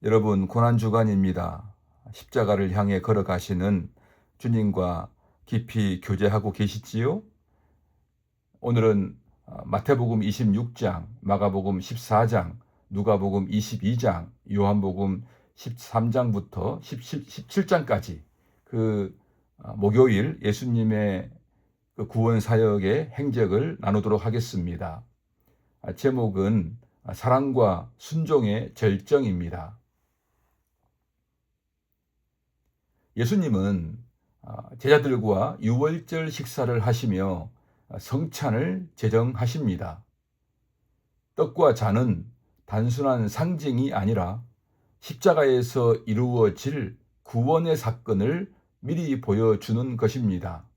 여러분, 고난주간입니다. 십자가를 향해 걸어가시는 주님과 깊이 교제하고 계시지요? 오늘은 마태복음 26장, 마가복음 14장, 누가복음 22장, 요한복음 13장부터 17장까지 목요일 예수님의 구원 사역의 행적을 나누도록 하겠습니다. 제목은 사랑과 순종의 절정입니다. 예수님은 제자들과 유월절 식사를 하시며 성찬을 제정하십니다. 떡과 잔은 단순한 상징이 아니라 십자가에서 이루어질 구원의 사건을 미리 보여주는 것입니다.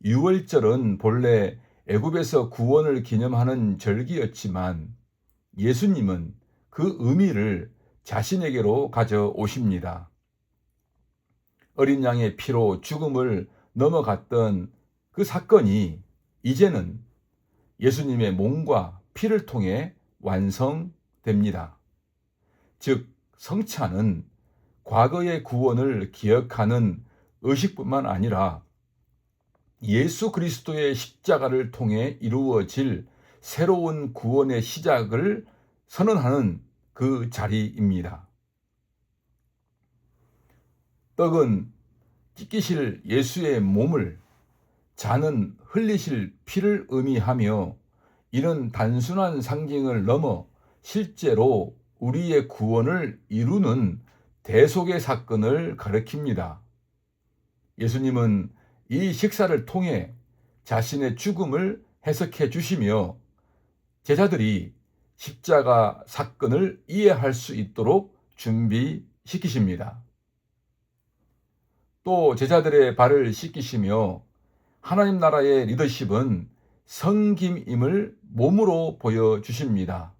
유월절은 본래 애굽에서 구원을 기념하는 절기였지만 예수님은 그 의미를 자신에게로 가져오십니다. 어린 양의 피로 죽음을 넘어갔던 그 사건이 이제는 예수님의 몸과 피를 통해 완성됩니다. 즉, 성찬은 과거의 구원을 기억하는 의식뿐만 아니라 예수 그리스도의 십자가를 통해 이루어질 새로운 구원의 시작을 선언하는 그 자리입니다. 떡은 찢기실 예수의 몸을, 잔은 흘리실 피를 의미하며 이는 단순한 상징을 넘어 실제로 우리의 구원을 이루는 대속의 사건을 가리킵니다. 예수님은 이 식사를 통해 자신의 죽음을 해석해 주시며 제자들이 십자가 사건을 이해할 수 있도록 준비시키십니다. 또 제자들의 발을 씻기시며 하나님 나라의 리더십은 섬김임을 몸으로 보여주십니다.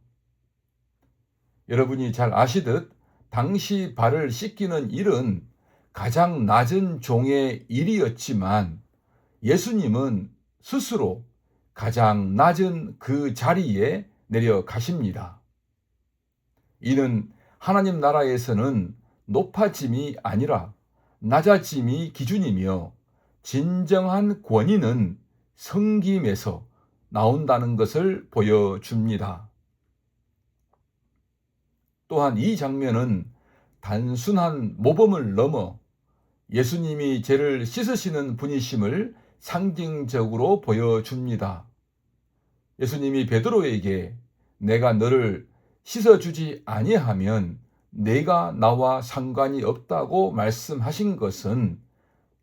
여러분이 잘 아시듯 당시 발을 씻기는 일은 가장 낮은 종의 일이었지만 예수님은 스스로 가장 낮은 그 자리에 내려가십니다. 이는 하나님 나라에서는 높아짐이 아니라 낮아짐이 기준이며 진정한 권위는 섬김에서 나온다는 것을 보여줍니다. 또한 이 장면은 단순한 모범을 넘어 예수님이 죄를 씻으시는 분이심을 상징적으로 보여줍니다. 예수님이 베드로에게 내가 너를 씻어주지 아니하면 내가 나와 상관이 없다고 말씀하신 것은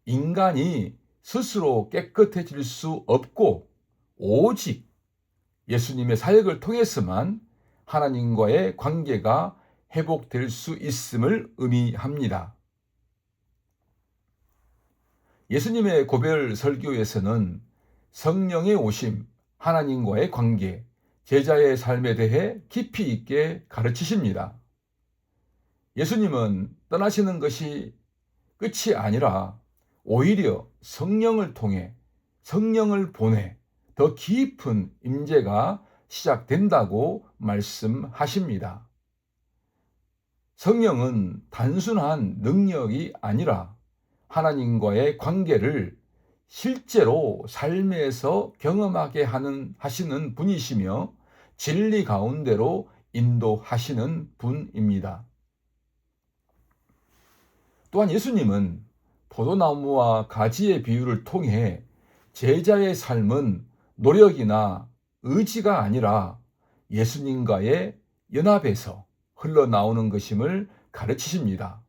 인간이 스스로 깨끗해질 수 없고 오직 예수님의 사역을 통해서만 하나님과의 관계가 회복될 수 있음을 의미합니다. 예수님의 고별 설교에서는 성령의 오심, 하나님과의 관계, 제자의 삶에 대해 깊이 있게 가르치십니다. 예수님은 떠나시는 것이 끝이 아니라 오히려 성령을 통해 성령을 보내 더 깊은 임재가 시작된다고 말씀하십니다. 성령은 단순한 능력이 아니라 하나님과의 관계를 실제로 삶에서 경험하게 하시는 분이시며 진리 가운데로 인도하시는 분입니다. 또한 예수님은 포도나무와 가지의 비유를 통해 제자의 삶은 노력이나 의지가 아니라 예수님과의 연합에서 흘러나오는 것임을 가르치십니다.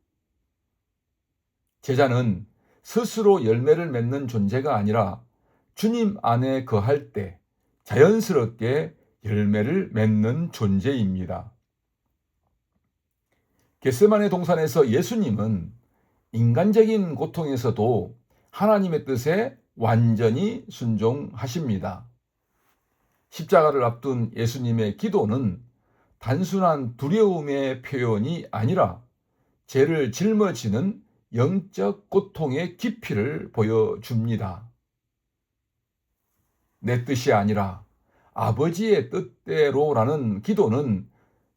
제자는 스스로 열매를 맺는 존재가 아니라 주님 안에 거할 때 자연스럽게 열매를 맺는 존재입니다. 겟세마네 동산에서 예수님은 인간적인 고통에서도 하나님의 뜻에 완전히 순종하십니다. 십자가를 앞둔 예수님의 기도는 단순한 두려움의 표현이 아니라 죄를 짊어지는 영적 고통의 깊이를 보여줍니다. 내 뜻이 아니라 아버지의 뜻대로라는 기도는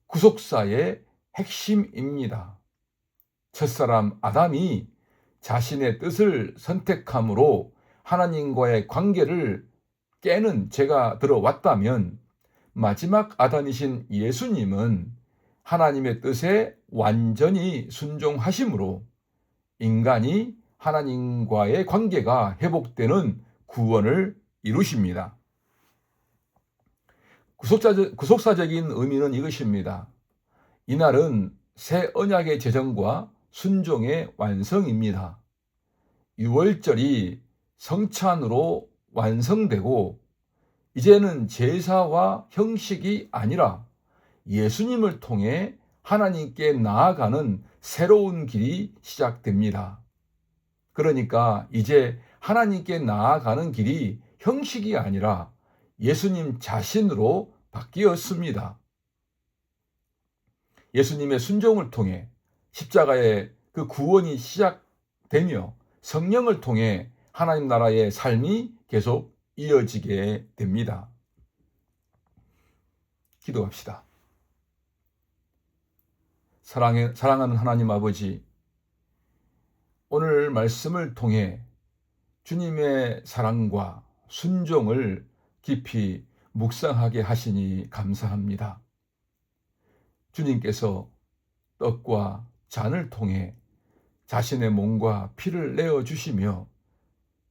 구속사의 핵심입니다. 첫사람 아담이 자신의 뜻을 선택함으로 하나님과의 관계를 깨는 죄가 들어왔다면 마지막 아담이신 예수님은 하나님의 뜻에 완전히 순종하심으로 인간이 하나님과의 관계가 회복되는 구원을 이루십니다. 구속사적인 의미는 이것입니다. 이날은 새 언약의 제정과 순종의 완성입니다. 유월절이 성찬으로 완성되고 이제는 제사와 형식이 아니라 예수님을 통해 하나님께 나아가는 새로운 길이 시작됩니다. 그러니까 이제 하나님께 나아가는 길이 형식이 아니라 예수님 자신으로 바뀌었습니다. 예수님의 순종을 통해 십자가의 그 구원이 시작되며 성령을 통해 하나님 나라의 삶이 계속 이어지게 됩니다. 기도합시다. 사랑하는 하나님 아버지, 오늘 말씀을 통해 주님의 사랑과 순종을 깊이 묵상하게 하시니 감사합니다. 주님께서 떡과 잔을 통해 자신의 몸과 피를 내어주시며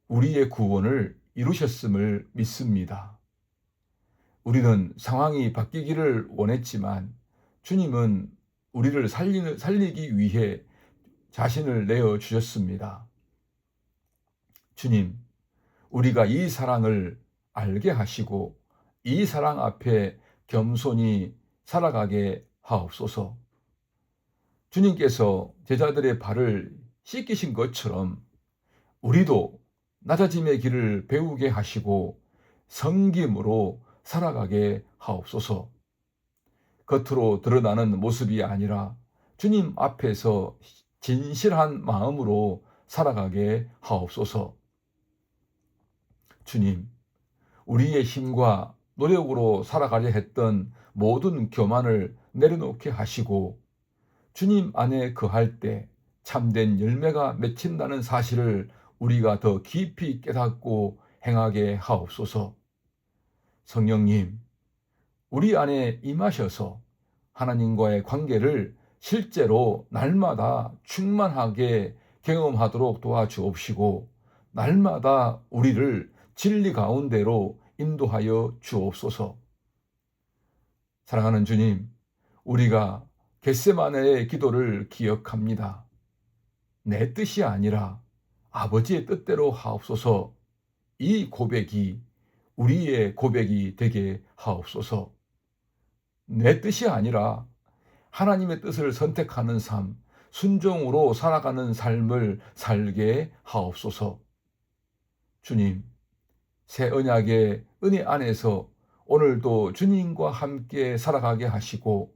우리의 구원을 이루셨음을 믿습니다. 우리는 상황이 바뀌기를 원했지만 주님은 우리를 살리기 위해 자신을 내어주셨습니다. 주님, 우리가 이 사랑을 알게 하시고 이 사랑 앞에 겸손히 살아가게 하옵소서. 주님께서 제자들의 발을 씻기신 것처럼 우리도 낮아짐의 길을 배우게 하시고 섬김으로 살아가게 하옵소서. 겉으로 드러나는 모습이 아니라 주님 앞에서 진실한 마음으로 살아가게 하옵소서. 주님, 우리의 힘과 노력으로 살아가려 했던 모든 교만을 내려놓게 하시고 주님 안에 거할 때 참된 열매가 맺힌다는 사실을 우리가 더 깊이 깨닫고 행하게 하옵소서. 성령님, 우리 안에 임하셔서 하나님과의 관계를 실제로 날마다 충만하게 경험하도록 도와주옵시고 날마다 우리를 진리 가운데로 인도하여 주옵소서. 사랑하는 주님, 우리가 겟세마네의 기도를 기억합니다. 내 뜻이 아니라 아버지의 뜻대로 하옵소서. 이 고백이 우리의 고백이 되게 하옵소서. 내 뜻이 아니라 하나님의 뜻을 선택하는 삶, 순종으로 살아가는 삶을 살게 하옵소서. 주님, 새 언약의 은혜 안에서 오늘도 주님과 함께 살아가게 하시고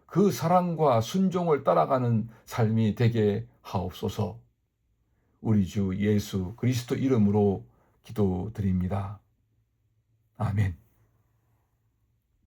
그 사랑과 순종을 따라가는 삶이 되게 하옵소서. 우리 주 예수 그리스도 이름으로 기도드립니다. 아멘.